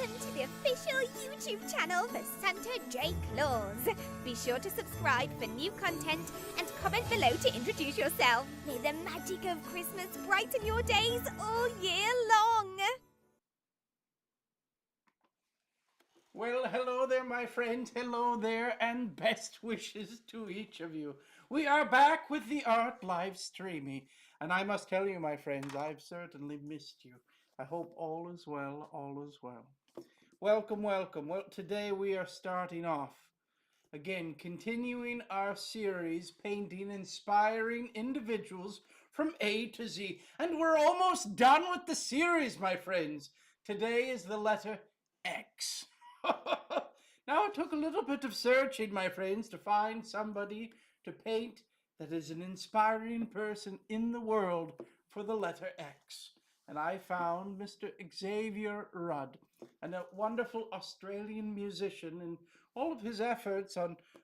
Welcome to the official YouTube channel for Santa J Claus. Be sure to subscribe for new content and comment below to introduce yourself. May the magic of Christmas brighten your days all year long. Well, hello there, my friends. Hello there, and best wishes to each of you. We are back with the art live streaming, and I must tell you, my friends, I've certainly missed you. I hope all is well, all is well. Welcome, welcome. Well, today we are starting off, again, continuing our series, painting inspiring individuals from A to Z. And we're almost done with the series, my friends. Today is the letter X. Now, it took a little bit of searching, my friends, to find somebody to paint that is an inspiring person in the world for the letter X. And I found Mr. Xavier Rudd, and a wonderful Australian musician, and all of his efforts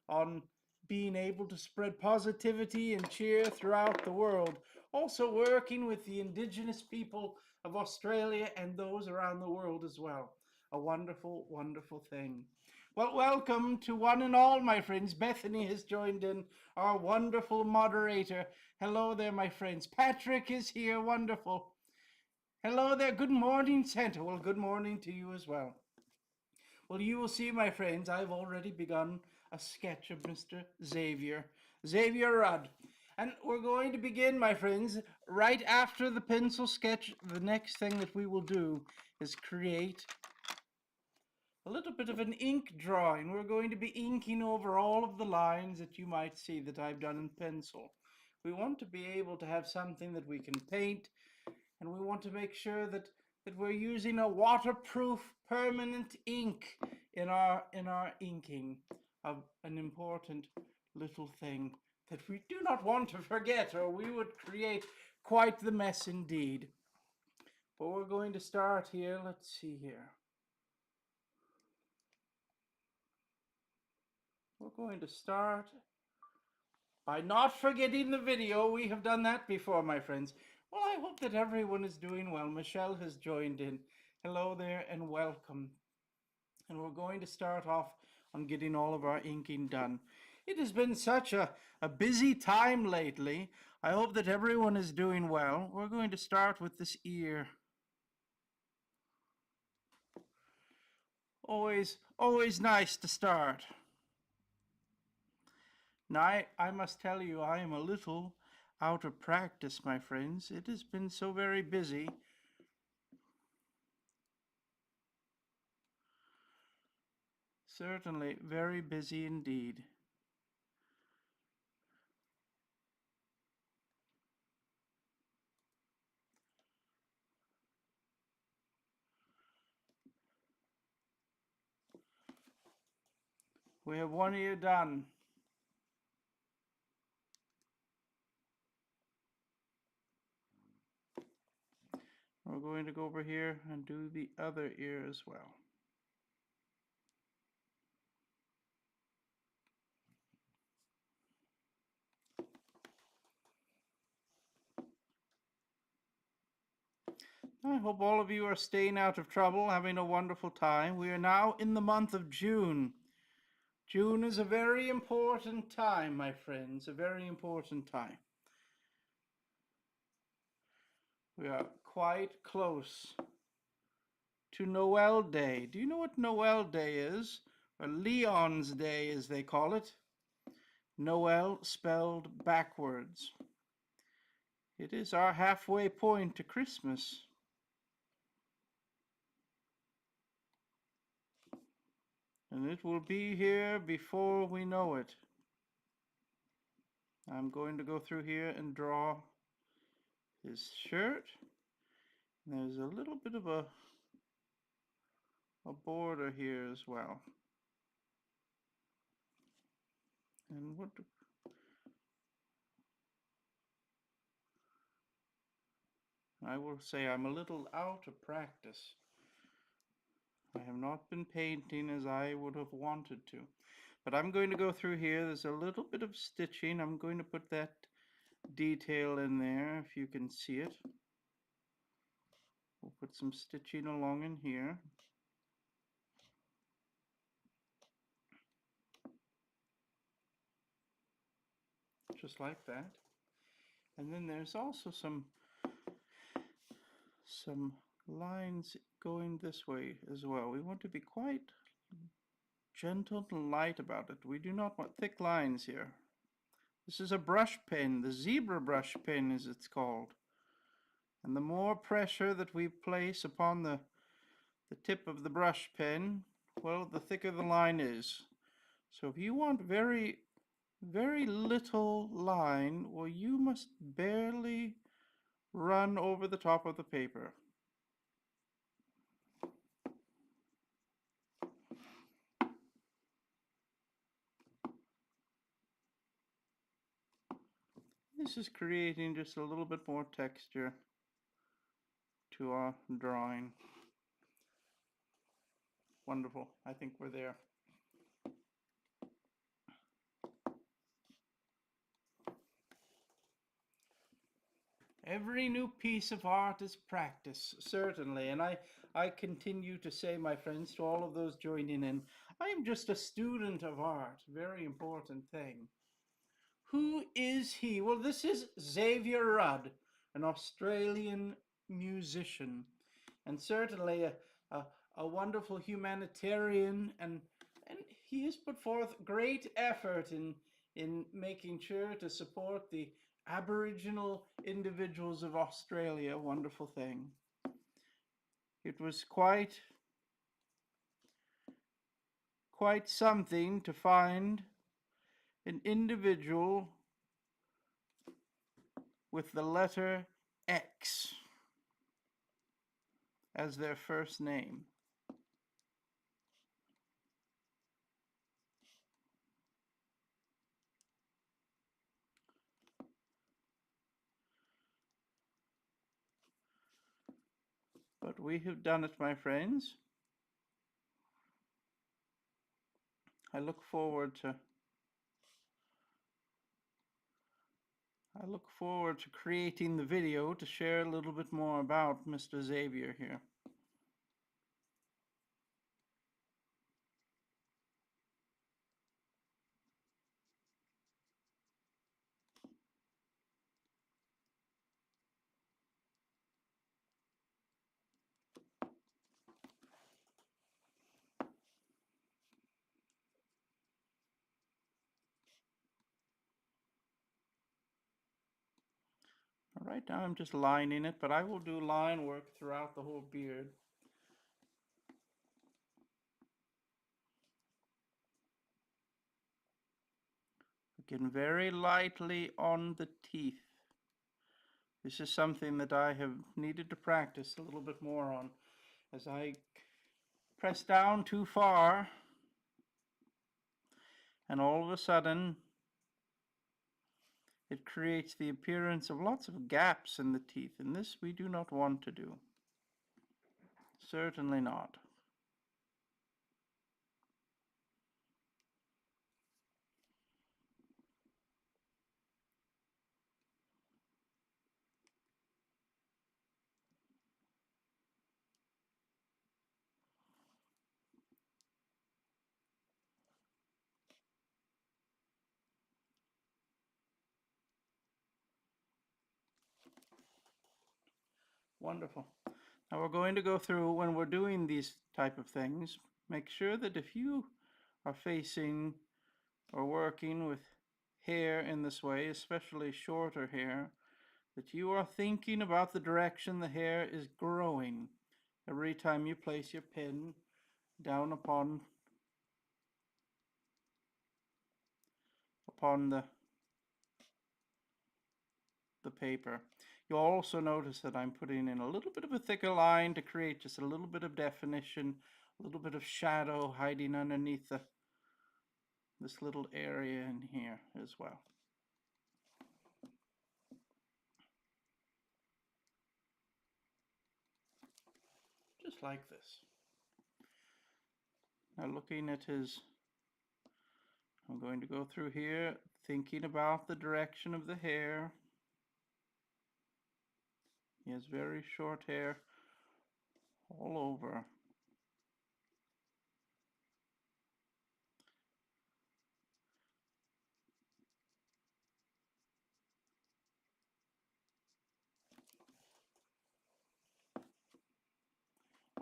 on being able to spread positivity and cheer throughout the world. Also working with the Indigenous people of Australia and those around the world as well. A wonderful, wonderful thing. Well, welcome to one and all, my friends. Bethany has joined in, our wonderful moderator. Hello there, my friends. Patrick is here. Wonderful. Hello there. Good morning, Santa. Well, good morning to you as well. Well, you will see, my friends, I've already begun a sketch of Mr. Xavier Rudd. And we're going to begin, my friends, right after the pencil sketch. The next thing that we will do is create a little bit of an ink drawing. We're going to be inking over all of the lines that you might see that I've done in pencil. We want to be able to have something that we can paint, and we want to make sure that we're using a waterproof permanent ink in our inking of an important little thing that we do not want to forget, or we would create quite the mess indeed. But we're going to start here. Let's see here. We're going to start by not forgetting the video. We have done that before, my friends. Well, I hope that everyone is doing well. Michelle has joined in. Hello there and welcome. And we're going to start off on getting all of our inking done. It has been such a busy time lately. I hope that everyone is doing well. We're going to start with this ear. Always nice to start. Now, I must tell you, I am a little out of practice, my friends. It has been so very busy. Certainly very busy indeed. We have one ear done. We're going to go over here and do the other ear as well. I hope all of you are staying out of trouble, having a wonderful time. We are now in the month of June. June is a very important time, my friends, a very important time. We are quite close to Noel Day. Do you know what Noel Day is? Or Leon's Day, as they call it. Noel spelled backwards. It is our halfway point to Christmas. And it will be here before we know it. I'm going to go through here and draw his shirt. There's a little bit of a border here as well. And what I will say, I'm a little out of practice. I have not been painting as I would have wanted to. But I'm going to go through here. There's a little bit of stitching. I'm going to put that detail in there if you can see it. We'll put some stitching along in here. just like that. And then there's also some lines going this way as well. We want to be quite gentle and light about it. We do not want thick lines here. This is a brush pen, the zebra brush pen as it's called. And the more pressure that we place upon the tip of the brush pen, well, the thicker the line is. So if you want very, very little line, well, you must barely run over the top of the paper. This is creating just a little bit more texture to our drawing. Wonderful. I think we're there. Every new piece of art is practice, certainly. And I continue to say, my friends, to all of those joining in, I am just a student of art. Very important thing. Who is he? Well, this is Xavier Rudd, an Australian musician, and certainly a wonderful humanitarian, and he has put forth great effort in making sure to support the Aboriginal individuals of Australia. A wonderful thing. It was quite something to find an individual with the letter X as their first name. But we have done it, my friends. I look forward to creating the video to share a little bit more about Mr. Xavier here. Right now I'm just lining it, but I will do line work throughout the whole beard. Again, very lightly on the teeth. This is something that I have needed to practice a little bit more on. As I press down too far, and all of a sudden it creates the appearance of lots of gaps in the teeth, and this we do not want to do. Certainly not. Wonderful. Now we're going to go through, when we're doing these type of things, make sure that if you are facing or working with hair in this way, especially shorter hair, that you are thinking about the direction the hair is growing every time you place your pen down upon the paper. You'll also notice that I'm putting in a little bit of a thicker line to create just a little bit of definition, a little bit of shadow hiding underneath this little area in here as well. Just like this. Now looking at his, I'm going to go through here thinking about the direction of the hair. He has very short hair all over.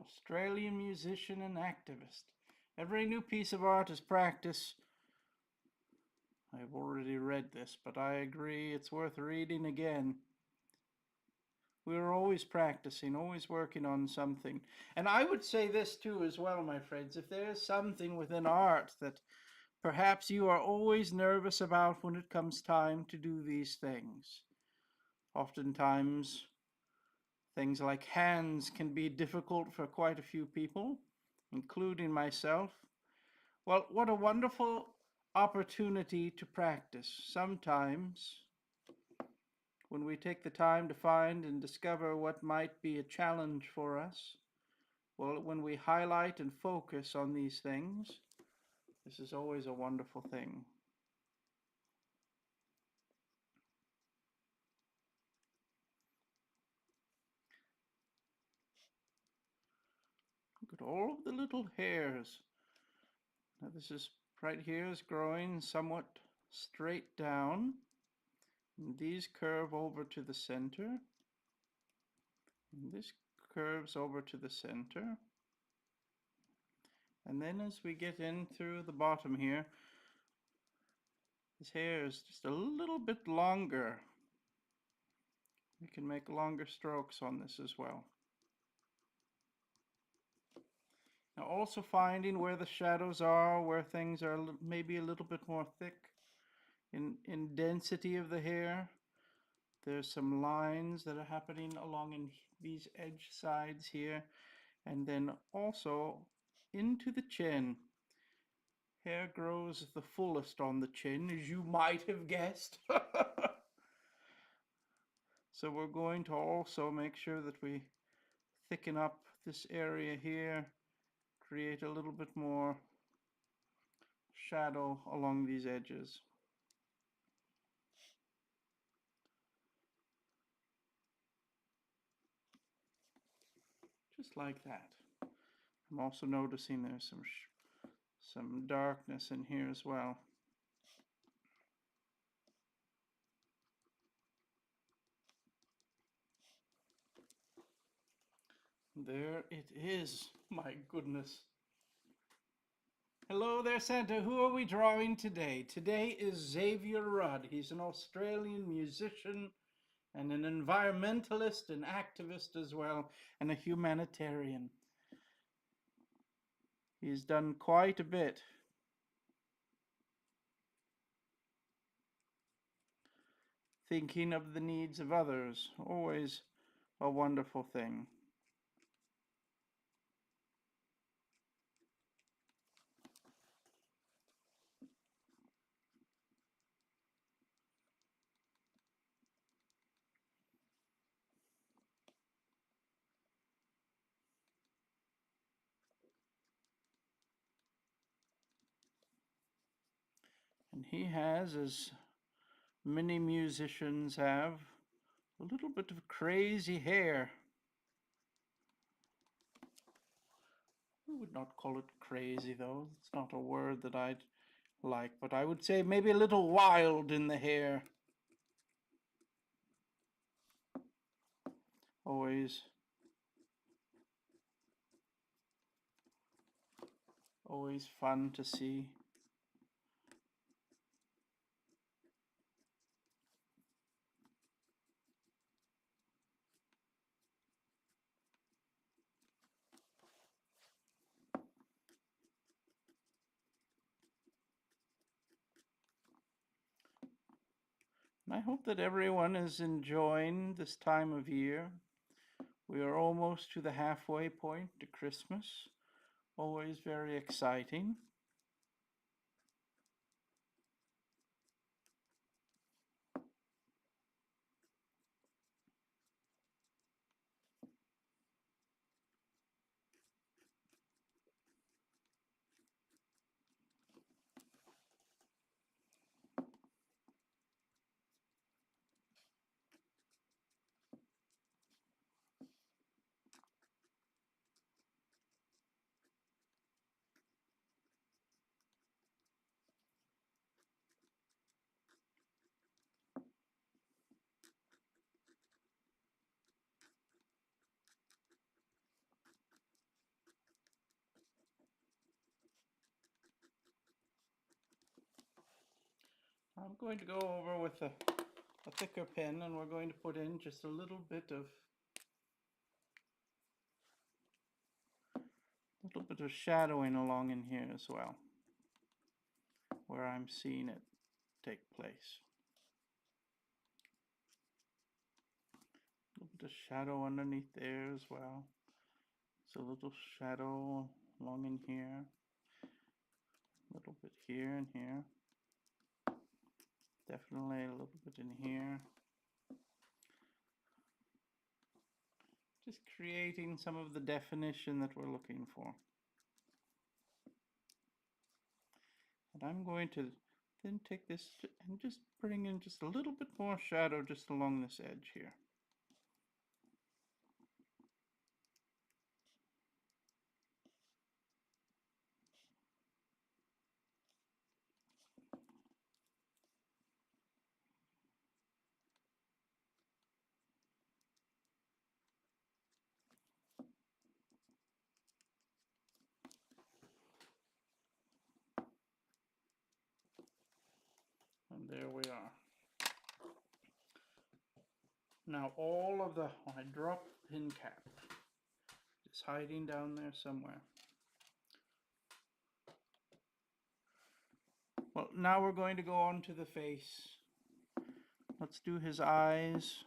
Australian musician and activist. Every new piece of art is practice. I've already read this, but I agree it's worth reading again. We're always practicing, always working on something. And I would say this too, as well, my friends. If there's something within art that perhaps you are always nervous about when it comes time to do these things, oftentimes things like hands can be difficult for quite a few people, including myself. Well, what a wonderful opportunity to practice. Sometimes, when we take the time to find and discover what might be a challenge for us, well, when we highlight and focus on these things, this is always a wonderful thing. Look at all of the little hairs. Now this is right here is growing somewhat straight down. And these curve over to the center. And this curves over to the center. And then as we get in through the bottom here, this hair is just a little bit longer. We can make longer strokes on this as well. Now also finding where the shadows are, where things are maybe a little bit more thick in density of the hair. There's some lines that are happening along in these edge sides here, and then also into the chin. Hair grows the fullest on the chin, as you might have guessed. So we're going to also make sure that we thicken up this area here, create a little bit more shadow along these edges. Just like that. I'm also noticing there's some darkness in here as well. There it is. My goodness. Hello there, Santa. Who are we drawing today? Today is Xavier Rudd. He's an Australian musician and an environmentalist and activist as well, and a humanitarian. He's done quite a bit. Thinking of the needs of others, always a wonderful thing. And he has, as many musicians have, a little bit of crazy hair. I would not call it crazy, though. It's not a word that I'd like, but I would say maybe a little wild in the hair. Always fun to see. I hope that everyone is enjoying this time of year. We are almost to the halfway point to Christmas. Always very exciting. I'm going to go over with a thicker pen, and we're going to put in just a little bit of shadowing along in here as well, where I'm seeing it take place. A little bit of shadow underneath there as well. It's a little shadow along in here. A little bit here and here. Definitely a little bit in here. Just creating some of the definition that we're looking for. And I'm going to then take this and just bring in just a little bit more shadow just along this edge here. And there we are. Now all of the, when I drop the pin cap, it's hiding down there somewhere. Well, now we're going to go on to the face. Let's do his eyes.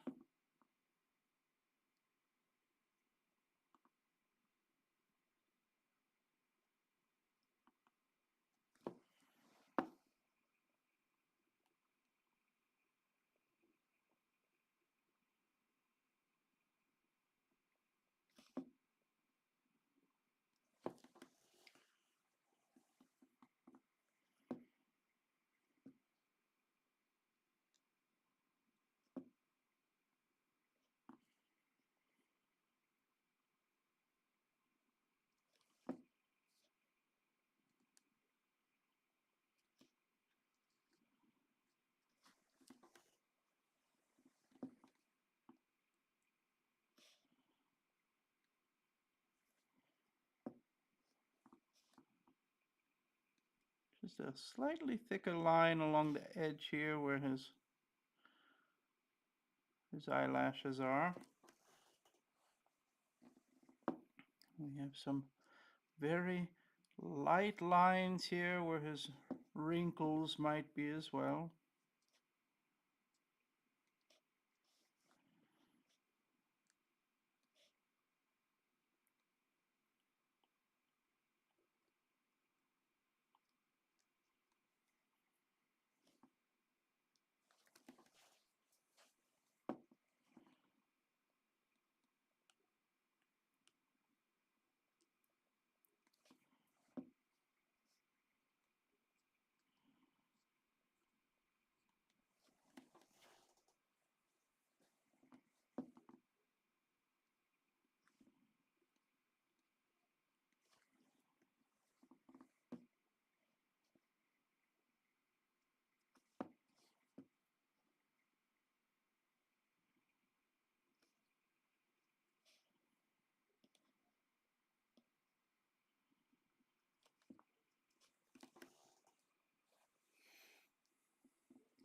Just a slightly thicker line along the edge here where his eyelashes are. We have some very light lines here where his wrinkles might be as well.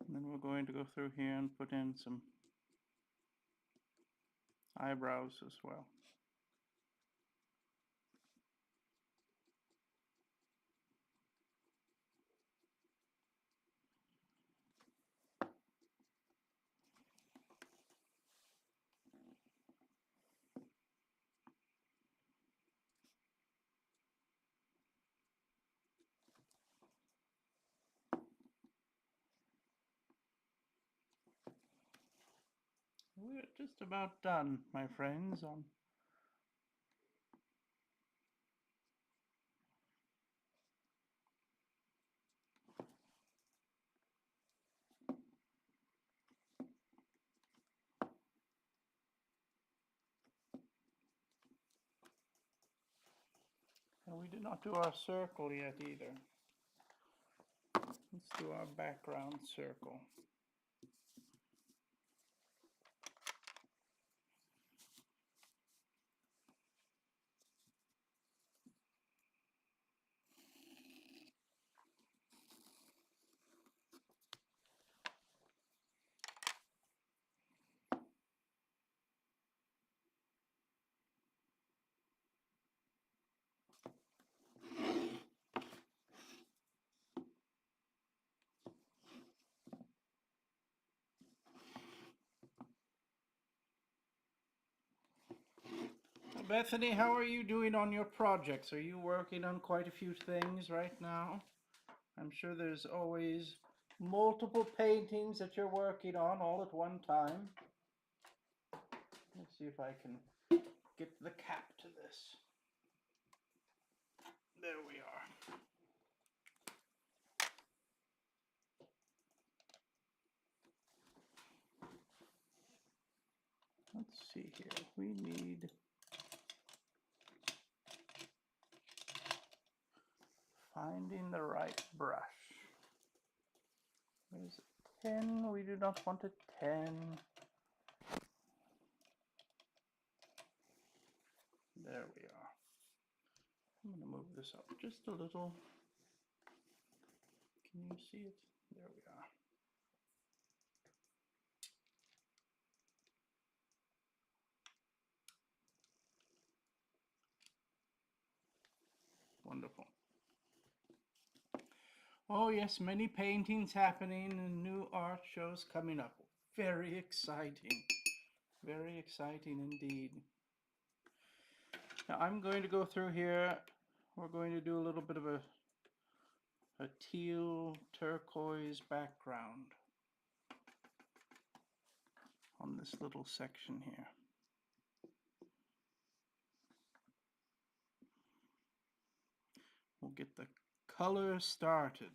And then we're going to go through here and put in some eyebrows as well. We're just about done, my friends. And we did not do our circle yet either. Let's do our background circle. Bethany, how are you doing on your projects? Are you working on quite a few things right now? I'm sure there's always multiple paintings that you're working on all at one time. Let's see if I can get the cap to this. There we are. Let's see here. We need finding the right brush. There's a 10. We do not want a 10. There we are. I'm going to move this up just a little. Can you see it? There we are. Wonderful. Oh yes, many paintings happening and new art shows coming up. Very exciting. Very exciting indeed. Now I'm going to go through here. We're going to do a little bit of a teal turquoise background on this little section here. We'll get the color started.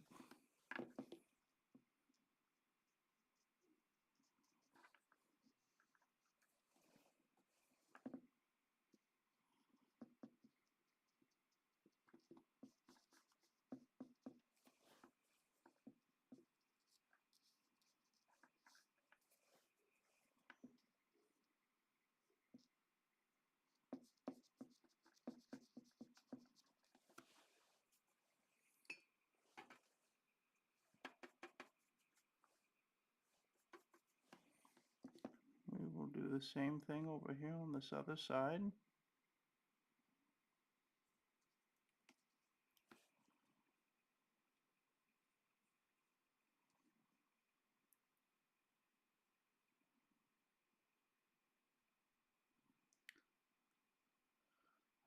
We will do the same thing over here on this other side.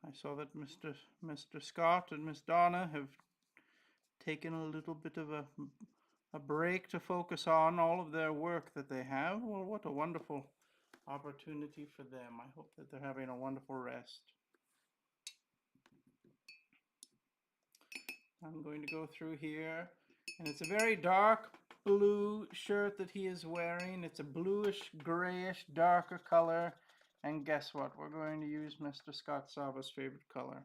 I saw that Mr. Scott and Miss Donna have taken a little bit of a break to focus on all of their work that they have. Well, what a wonderful opportunity for them. I hope that they're having a wonderful rest. I'm going to go through here, and it's a very dark blue shirt that he is wearing. It's a bluish, grayish, darker color. And guess what? We're going to use Mr. Scott Sava's favorite color.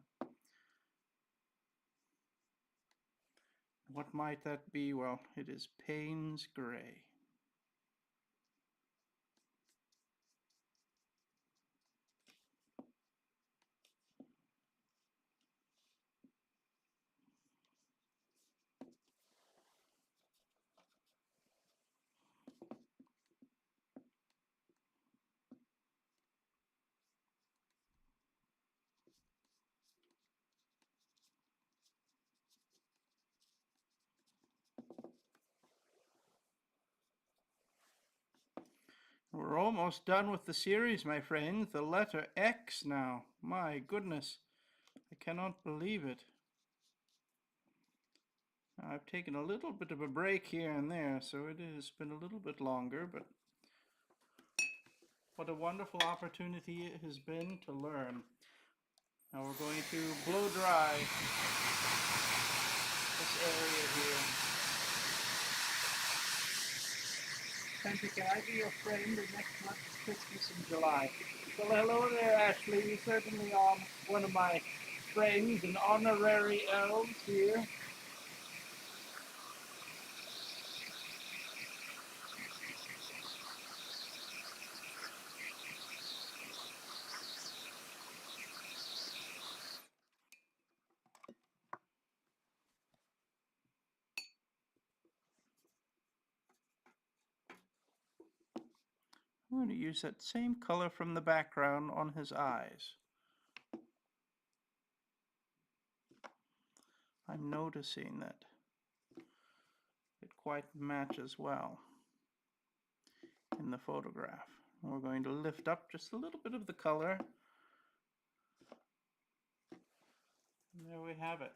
What might that be? Well, it is Payne's Gray. We're almost done with the series, my friends. The letter X now. My goodness. I cannot believe it. Now, I've taken a little bit of a break here and there, so it has been a little bit longer, but what a wonderful opportunity it has been to learn. Now we're going to blow dry this area here. Santa, can I be your friend? And next month is Christmas in July. Well, hello there, Ashley. You certainly are one of my friends and honorary elves here. I'm going to use that same color from the background on his eyes. I'm noticing that it quite matches well in the photograph. We're going to lift up just a little bit of the color There we have it.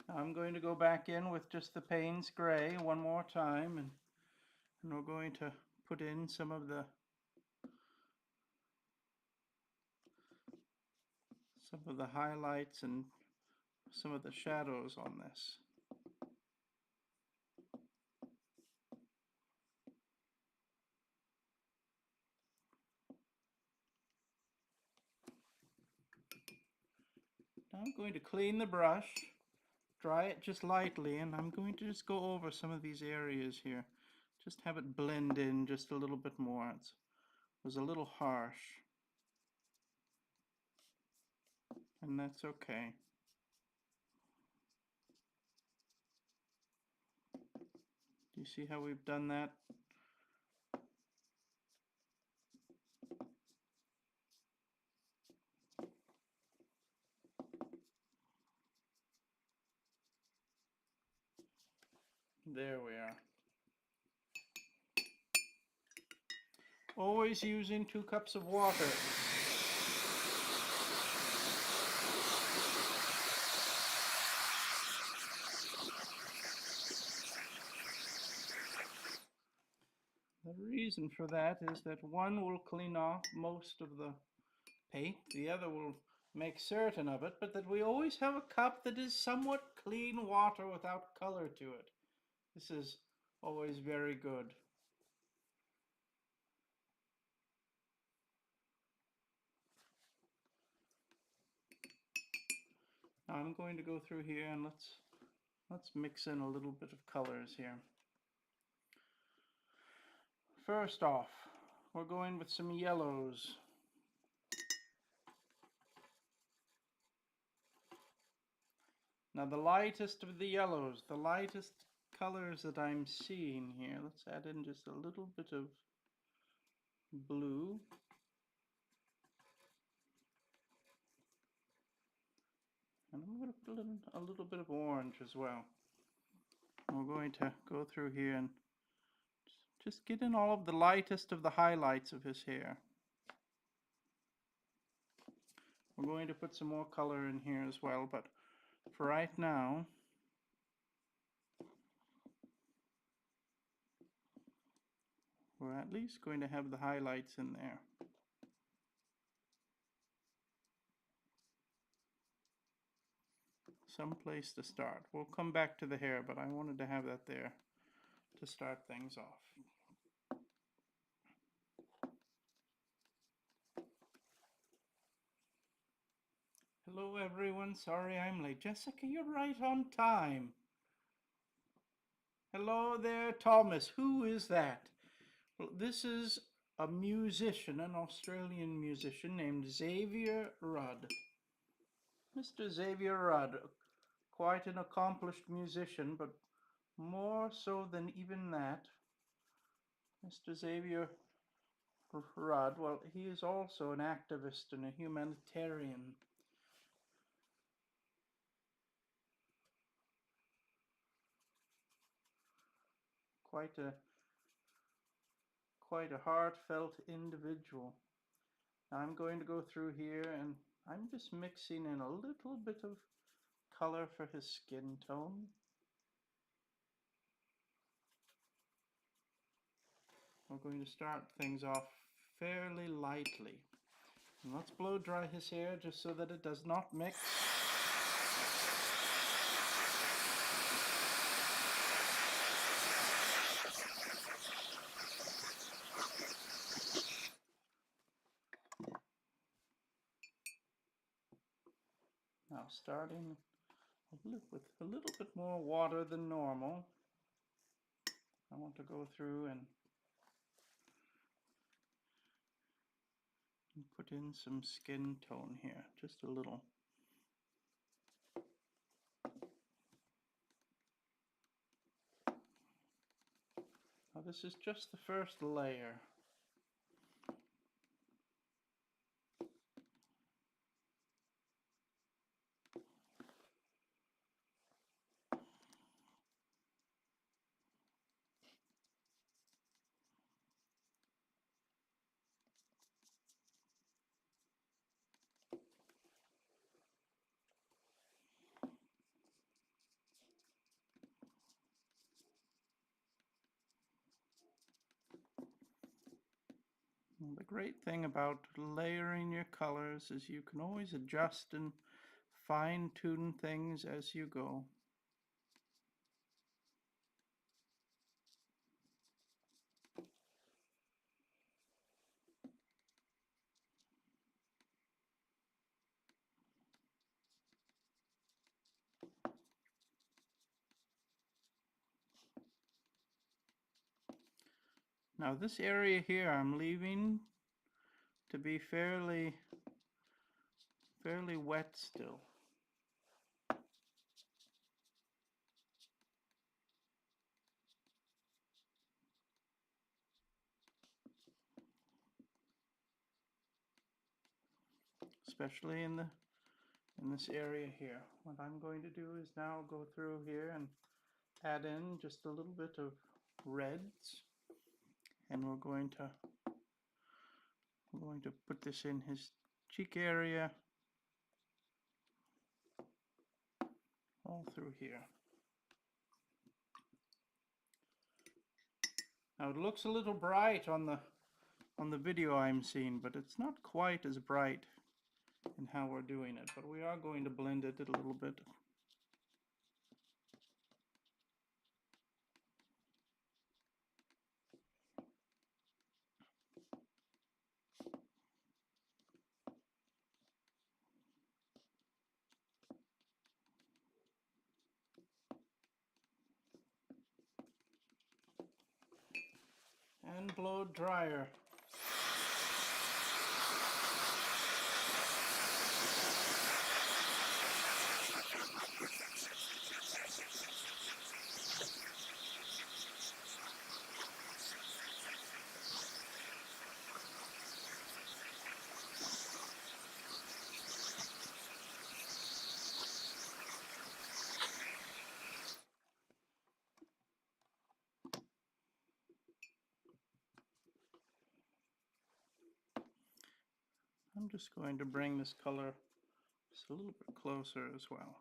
Now I'm going to go back in with just the Payne's Gray one more time, and we're going to put in some of the highlights and some of the shadows on this. Now I'm going to clean the brush, dry it just lightly, and I'm going to just go over some of these areas here. Just have it blend in just a little bit more. It was a little harsh, and that's okay. Do you see how we've done that? There we are. Always using 2 cups of water. The reason for that is that one will clean off most of the paint, the other will make certain of it, but that we always have a cup that is somewhat clean water without color to it. This is always very good. Now I'm going to go through here and let's mix in a little bit of colors here. First off, we're going with some yellows. Now the lightest of the yellows, the lightest colors that I'm seeing here, let's add in just a little bit of blue. And I'm going to put in a little bit of orange as well. We're going to go through here and just get in all of the lightest of the highlights of his hair. We're going to put some more color in here as well, but for right now, we're at least going to have the highlights in there. Some place to start. We'll come back to the hair, but I wanted to have that there to start things off. Hello everyone, sorry I'm late. Jessica, you're right on time. Hello there, Thomas. Who is that? Well, this is a musician, an Australian musician named Xavier Rudd. Mr. Xavier Rudd, quite an accomplished musician, but more so than even that, Mr. Xavier Rudd, well, he is also an activist and a humanitarian. Quite a heartfelt individual. Now I'm going to go through here and I'm just mixing in a little bit of color for his skin tone. We're going to start things off fairly lightly. And let's blow dry his hair just so that it does not mix. Now starting with a little bit more water than normal, I want to go through and put in some skin tone here, just a little. Now this is just the first layer. And the great thing about layering your colors is you can always adjust and fine-tune things as you go. Now this area here I'm leaving to be fairly wet still. Especially in this area here. What I'm going to do is now go through here and add in just a little bit of reds, and we're going to put this in his cheek area, all through here. Now it looks a little bright on the video I'm seeing, but it's not quite as bright in how we're doing it, but we are going to blend it a little bit. And blow dryer. I'm just going to bring this color just a little bit closer as well.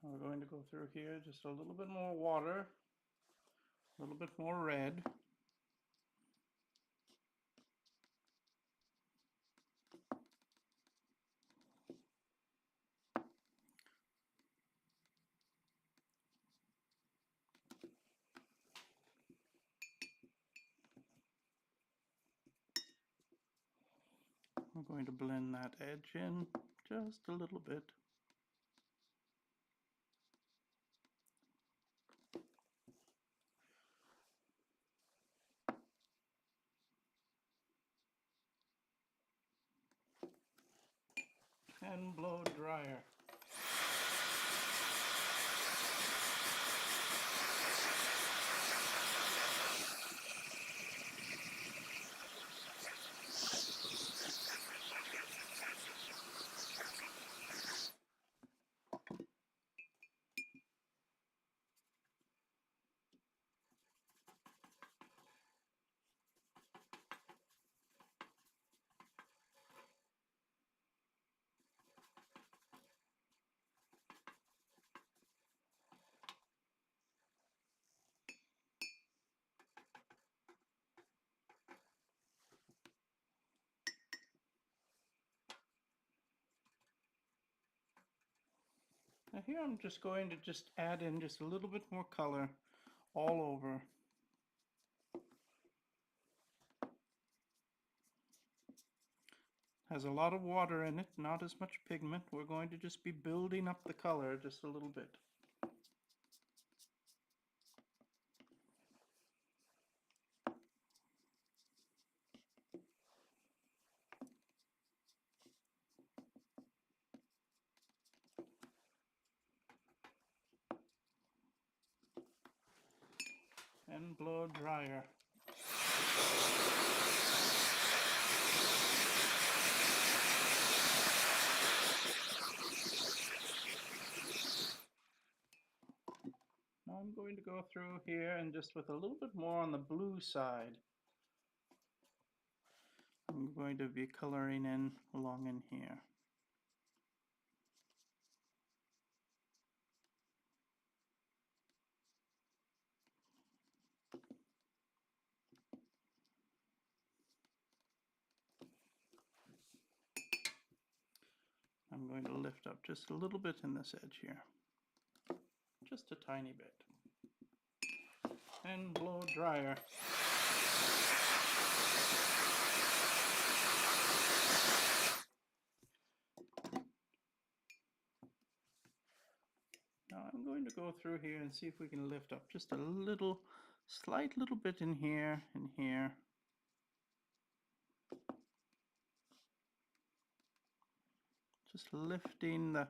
We're going to go through here just a little bit more water, a little bit more red. We're going to blend that edge in just a little bit. And blow dryer. Now here I'm just going to add in just a little bit more color all over. Has a lot of water in it, not as much pigment. We're going to just be building up the color just a little bit. And blow dryer. going to go through here and just with a little bit more on the blue side, I'm going to be coloring in along in here. I'm going to lift up just a little bit in this edge here, just a tiny bit, and blow dryer. Now I'm going to go through here and see if we can lift up just a little, slight little bit in here and here. Just lifting the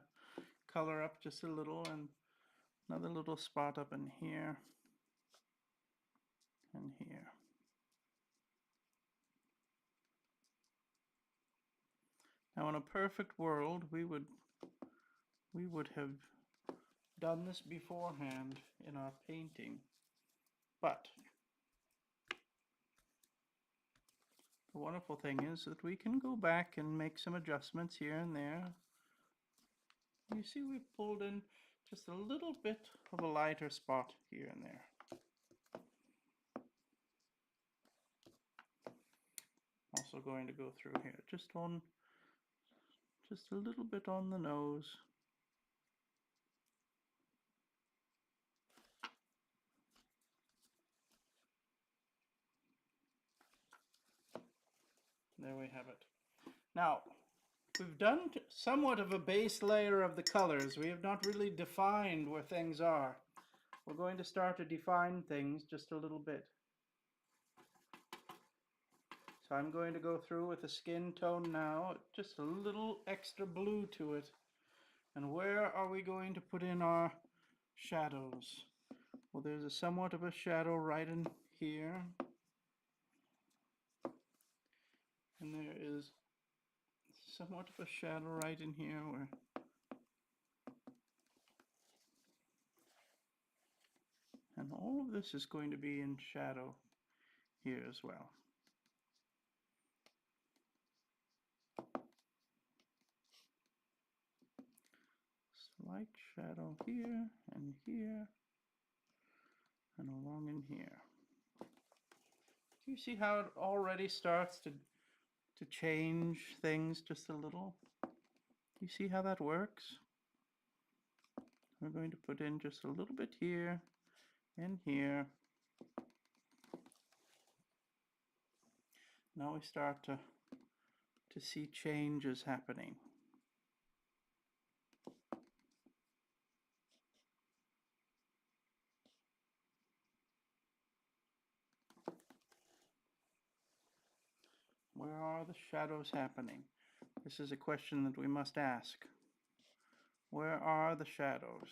color up just a little, and another little spot up in here and here. Now in a perfect world, we would have done this beforehand in our painting, but the wonderful thing is that we can go back and make some adjustments here and there. You see we've pulled in just a little bit of a lighter spot here and there. Also going to go through here just a little bit on the nose. There we have it. Now, we've done somewhat of a base layer of the colors. We have not really defined where things are. We're going to start to define things just a little bit. So I'm going to go through with a skin tone now, just a little extra blue to it. And where are we going to put in our shadows? Well, there's a somewhat of a shadow right in here. And there is somewhat of a shadow right in here where and all of this is going to be in shadow here as well. Slight shadow here and here and along in here. Do you see how it already starts to change things just a little? Do you see how that works? We're going to put in just a little bit here and here. Now we start to see changes happening. Where are the shadows happening? This is a question that we must ask. Where are the shadows?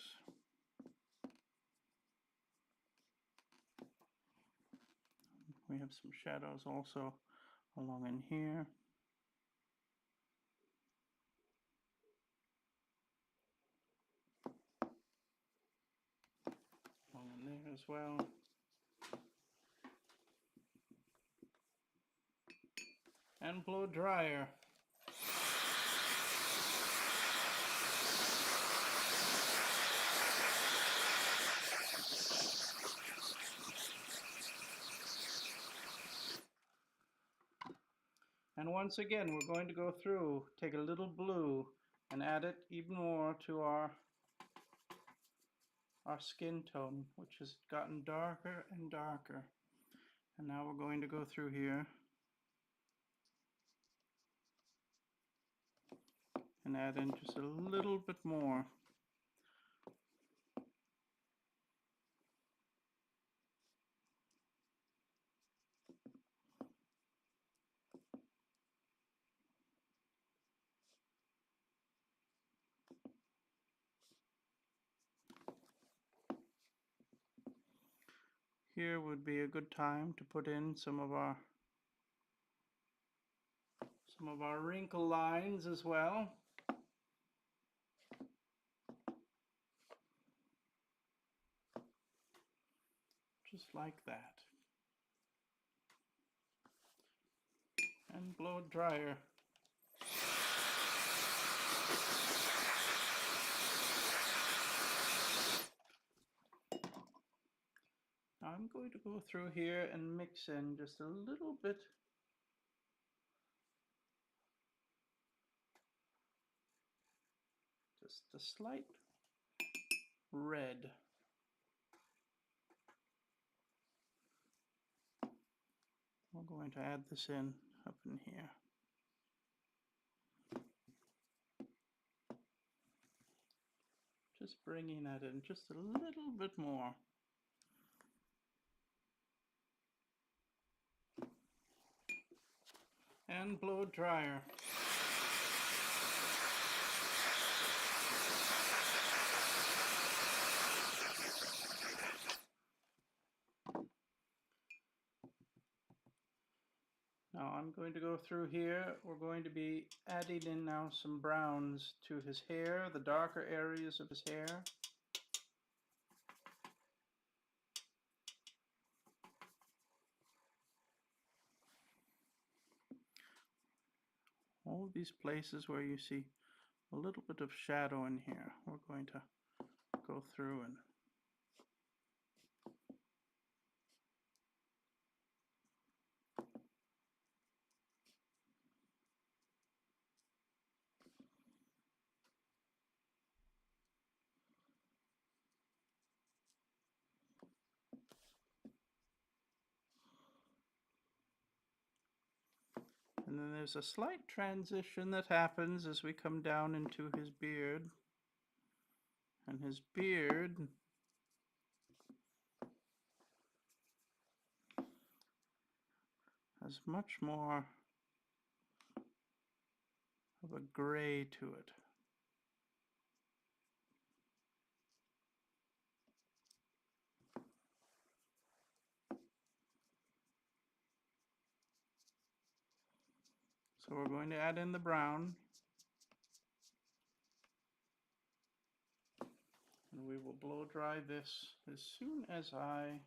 We have some shadows also along in here. Along in there as well. And blow dryer. And once again, we're going to go through, take a little blue and add it even more to our skin tone, which has gotten darker and darker. And now we're going to go through here and add in just a little bit more. Here would be a good time to put in some of our wrinkle lines as well. just like that. And blow dryer. Now I'm going to go through here and mix in just a little bit just a slight red. We're going to add this in up in here. Just bringing that in just a little bit more. And blow dryer. Now I'm going to go through here. We're going to be adding in now some browns to his hair, the darker areas of his hair. All these places where you see a little bit of shadow in here, we're going to go through and then there's a slight transition that happens as we come down into his beard. And his beard has much more of a gray to it. So we're going to add in the brown. And we will blow dry this as soon as I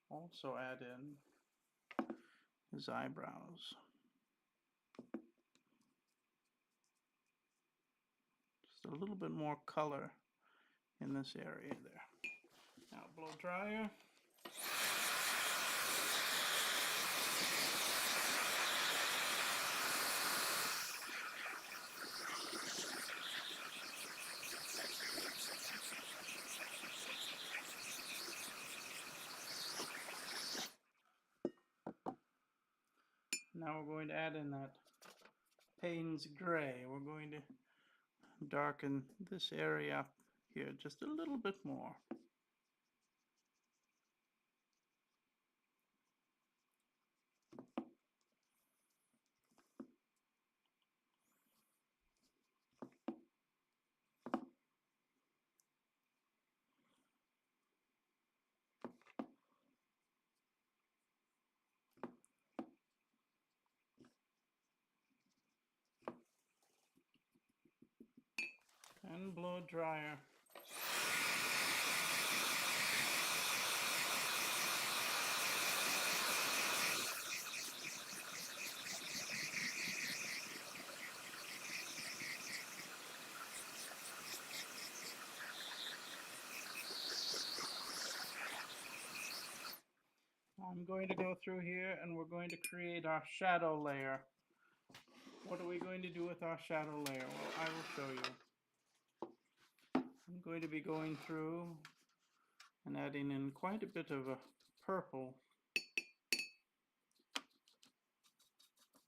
also add in his eyebrows. Just a little bit more color in this area there. Now blow dryer. Now we're going to add in that Payne's gray. We're going to darken this area up here just a little bit more. And blow dryer. I'm going to go through here and we're going to create our shadow layer. What are we going to do with our shadow layer? Well, I will show you. I'm going to be going through and adding in quite a bit of a purple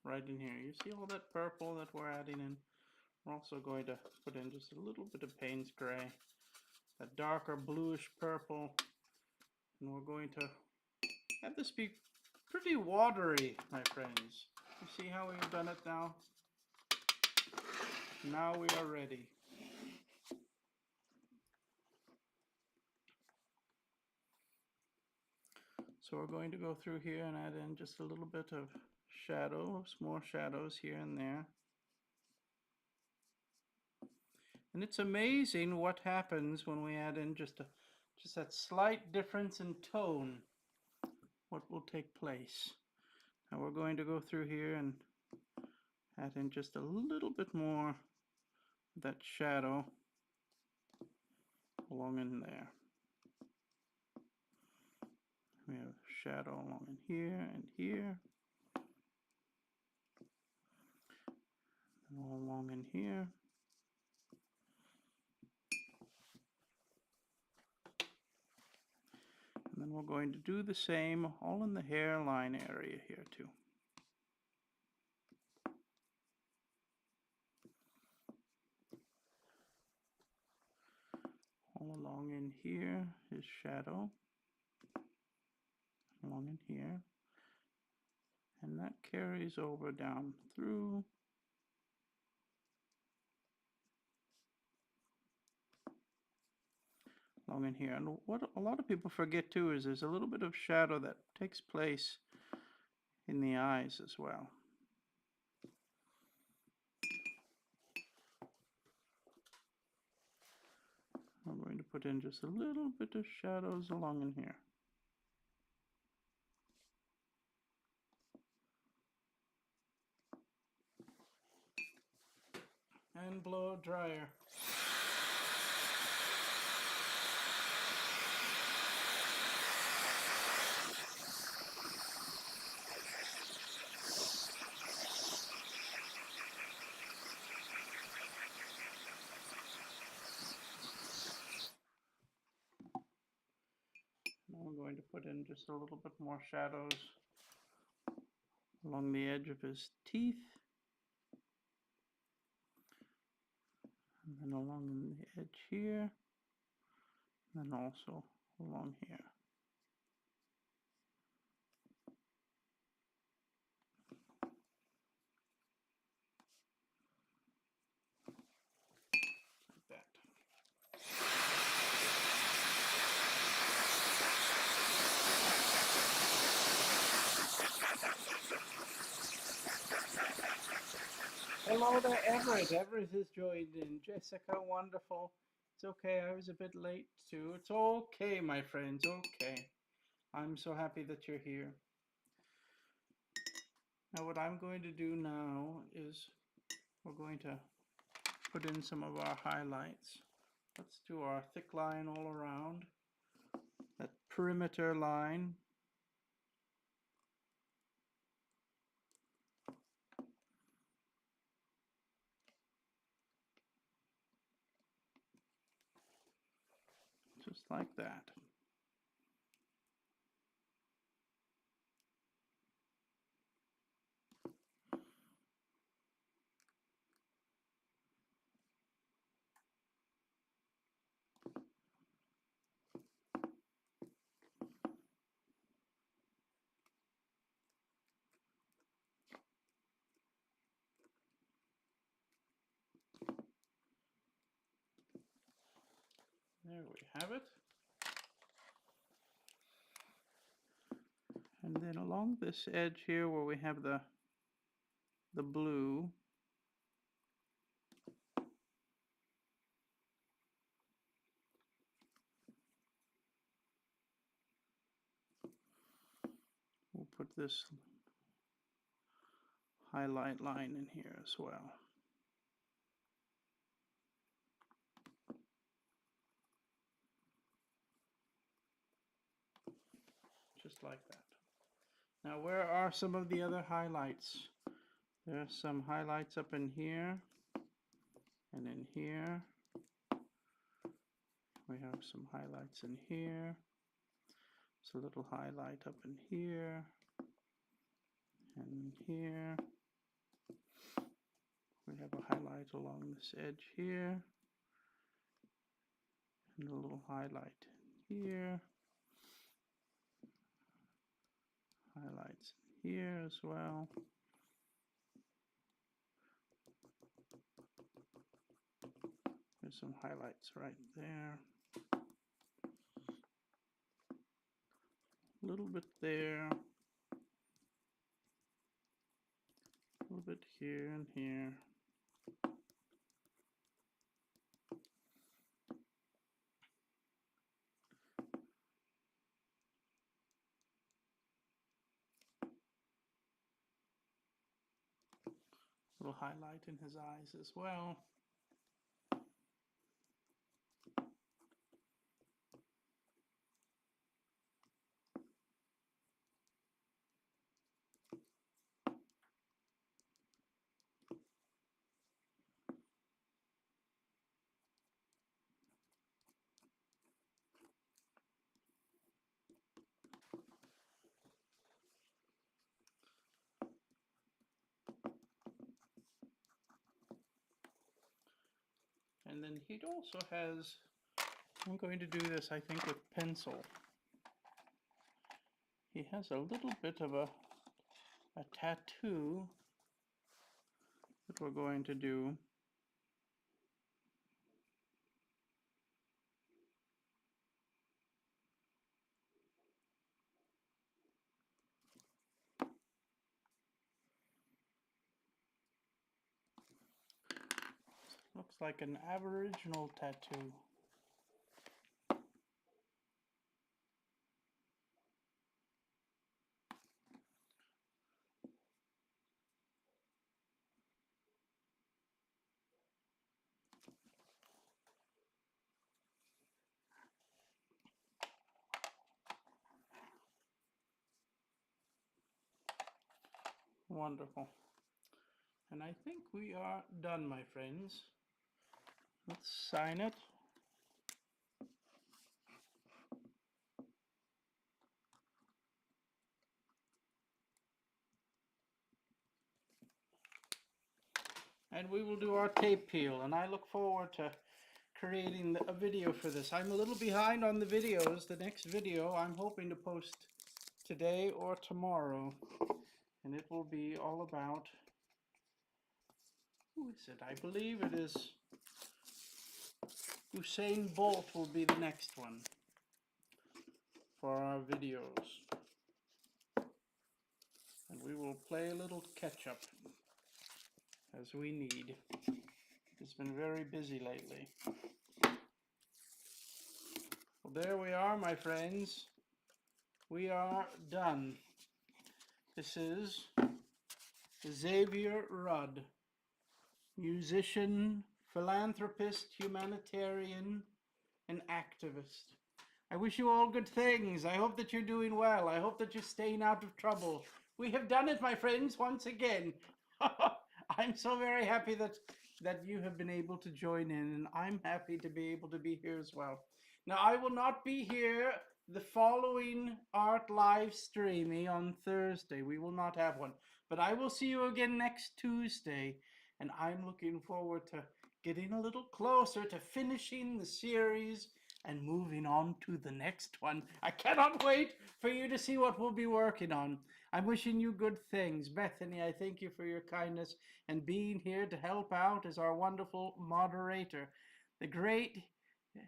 right in here. You see all that purple that we're adding in? We're also going to put in just a little bit of Payne's gray, a darker bluish purple, and we're going to have this be pretty watery, my friends. You see how we've done it now? Now we are ready. So we're going to go through here and add in just a little bit of shadows, more shadows here and there. And it's amazing what happens when we add in just a just that slight difference in tone, what will take place. Now we're going to go through here and add in just a little bit more of that shadow along in there. We have shadow along in here and here, and all along in here. And then we're going to do the same all in the hairline area here too. All along in here is shadow, along in here, and that carries over down through. Along in here. And what a lot of people forget too is there's a little bit of shadow that takes place in the eyes as well. I'm going to put in just a little bit of shadows along in here. And blow dryer. Now I'm going to put in just a little bit more shadows along the edge of his teeth. And then along the edge here. And then also along here. Like that. Hello there, Everett. Everett has joined in. Jessica, wonderful. It's okay, I was a bit late too. It's okay, my friends, okay. I'm so happy that you're here. Now what I'm going to do now is we're going to put in some of our highlights. Let's do our thick line all around. That perimeter line. Just like that. There we have it. And then along this edge here where we have the blue, we'll put this highlight line in here as well. Just like that. Now where are some of the other highlights? There's some highlights up in here and in here. We have some highlights in here. It's a little highlight up in here and in here. We have a highlight along this edge here and a little highlight here. Highlights here as well. There's some highlights right there. A little bit there. A little bit here and here. little highlight in his eyes as well. And then he also has, I'm going to do this, I think, with pencil. He has a little bit of a tattoo that we're going to do. Looks like an Aboriginal tattoo. Wonderful. And I think we are done, my friends. Let's sign it. And we will do our tape peel, and I look forward to creating a video for this. I'm a little behind on the videos. The next video I'm hoping to post today or tomorrow, and it will be all about, who is it? I believe it is Usain Bolt will be the next one for our videos. And we will play a little catch up as we need. It's been very busy lately. Well, there we are, my friends. We are done. This is Xavier Rudd, musician, philanthropist, humanitarian, and activist. I wish you all good things. I hope that you're doing well. I hope that you're staying out of trouble. We have done it, my friends, once again. I'm so very happy that you have been able to join in, and I'm happy to be able to be here as well. Now, I will not be here the following art live streaming on Thursday. We will not have one, but I will see you again next Tuesday, and I'm looking forward to getting a little closer to finishing the series and moving on to the next one. I cannot wait for you to see what we'll be working on. I'm wishing you good things. Bethany, I thank you for your kindness and being here to help out as our wonderful moderator.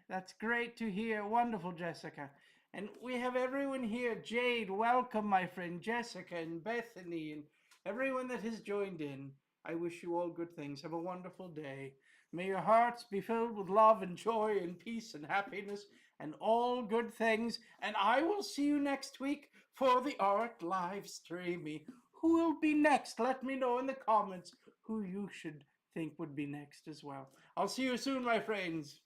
That's great to hear. Wonderful, Jessica. And we have everyone here. Jade, welcome, my friend. Jessica and Bethany and everyone that has joined in. I wish you all good things. Have a wonderful day. May your hearts be filled with love and joy and peace and happiness and all good things. And I will see you next week for the art live streaming. Who will be next? Let me know in the comments who you should think would be next as well. I'll see you soon, my friends.